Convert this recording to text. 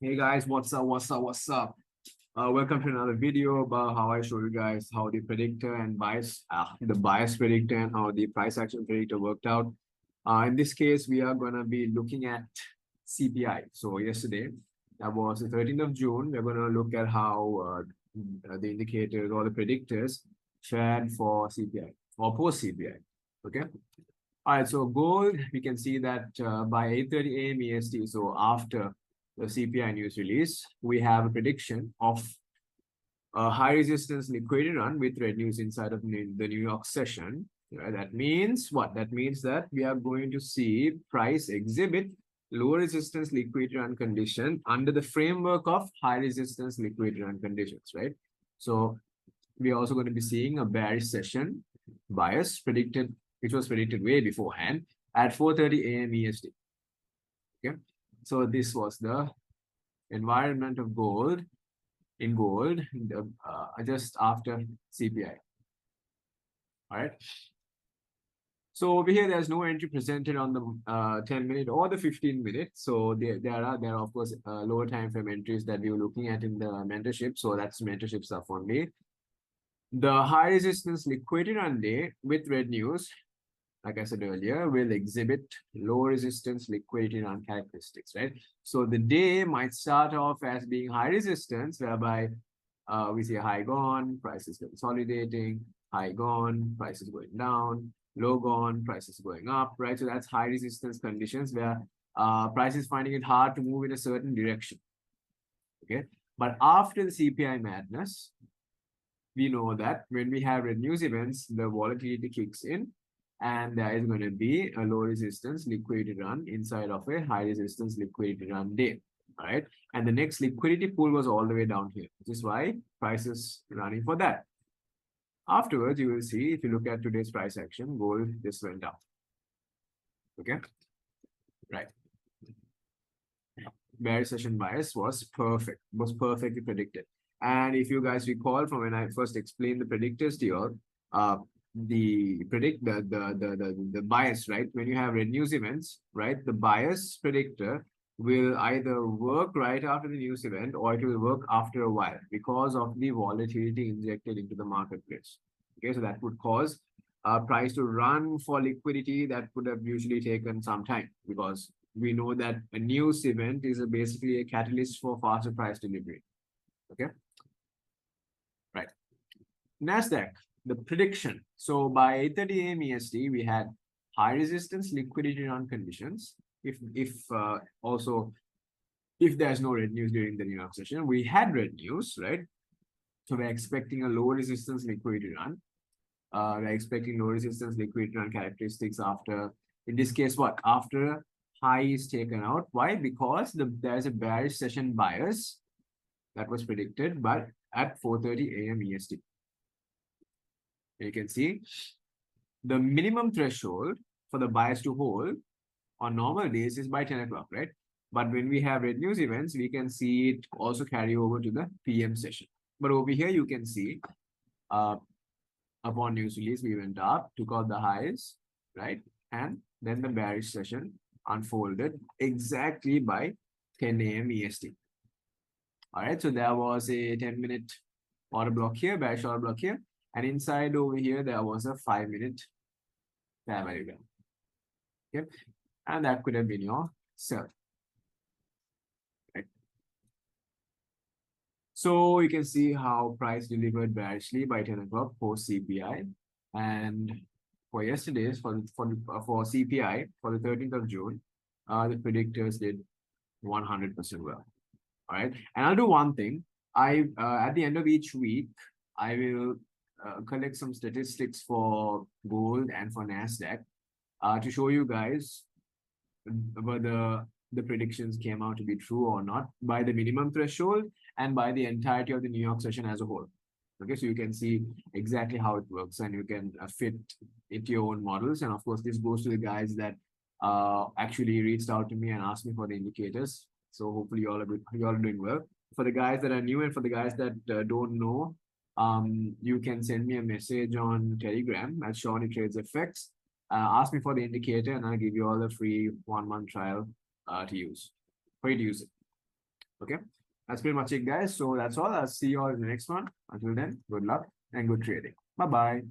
Hey guys, what's up? Welcome to another video about how I show you guys how the predictor and the bias predictor and how the price action predictor worked out. In this case, we are going to be looking at CPI. So yesterday, that was the 13th of June. We're going to look at how the indicators or the predictors fared for CPI or post CPI. Okay. All right, so gold, we can see that by 8:30 a.m. EST, so after the CPI news release, we have a prediction of a high resistance liquidity run with red news inside of the New York session. That means what? That means that we are going to see price exhibit low resistance liquidity run condition under the framework of high resistance liquidity run conditions, right? So we're also going to be seeing a bearish session bias predicted, which was predicted way beforehand at 4:30 a.m. EST. Okay, so this was the environment of gold just after CPI. All right. So over here, there's no entry presented on the 10-minute or the 15-minute. So there are of course lower time frame entries that we were looking at in the mentorship. So that's mentorship stuff only. The high resistance liquidity run day with red news, like I said earlier, will exhibit low resistance liquidity run characteristics, right? So the day might start off as being high resistance, whereby we see a high gone, prices consolidating, high gone, prices going down, low gone, prices going up, right? So that's high resistance conditions where price is finding it hard to move in a certain direction, okay? But after the CPI madness, we know that when we have red news events, the volatility kicks in and there is going to be a low resistance liquidity run inside of a high resistance liquidity run day. All right. And the next liquidity pool was all the way down here, which is why price is running for that. Afterwards, you will see if you look at today's price action, gold just went up. Okay. Right. Bearish session bias was perfectly predicted. And if you guys recall from when I first explained the predictors to you, the bias, right? When you have red news events, right? The bias predictor will either work right after the news event or it will work after a while because of the volatility injected into the marketplace. Okay, so that would cause price to run for liquidity that would have usually taken some time because we know that a news event is basically a catalyst for faster price delivery. Okay, right. NASDAQ, the prediction. So by 8:30 a.m. EST, we had high resistance liquidity run conditions. If there's no red news during the New York session, we had red news, right? So we're expecting a low resistance liquidity run. We're expecting low resistance liquidity run characteristics after, in this case, what? After high is taken out. Why? Because there's a bearish session bias that was predicted, but at 4:30 a.m. EST. You can see the minimum threshold for the bias to hold on normal days is by 10 o'clock, right? But when we have red news events, we can see it also carry over to the PM session. But over here, you can see upon news release, we went up, took out the highs, right? And then the bearish session unfolded exactly by 10 a.m. EST. All right, so there was a 10-minute order block here, bearish order block here. And inside over here, there was a 5-minute fair value gap. Okay, and that could have been your sell. Right. So you can see how price delivered bearishly by 10 o'clock post CPI. And for yesterday's, for CPI, for the 13th of June, the predictors did 100% well. All right. And I'll do one thing. At the end of each week, I will collect some statistics for gold and for NASDAQ to show you guys whether the predictions came out to be true or not by the minimum threshold and by the entirety of the New York session as a whole. Okay, so you can see exactly how it works and you can fit it to your own models. And of course, this goes to the guys that actually reached out to me and asked me for the indicators. So hopefully you all are doing well. For the guys that are new and for the guys that don't know, you can send me a message on Telegram at Shawnee Trades FX. Ask me for the indicator and I'll give you all a free 1-month trial to use, for you to use it. Okay, that's pretty much it, guys. So that's all. I'll see you all in the next one. Until then, good luck and good trading. Bye bye.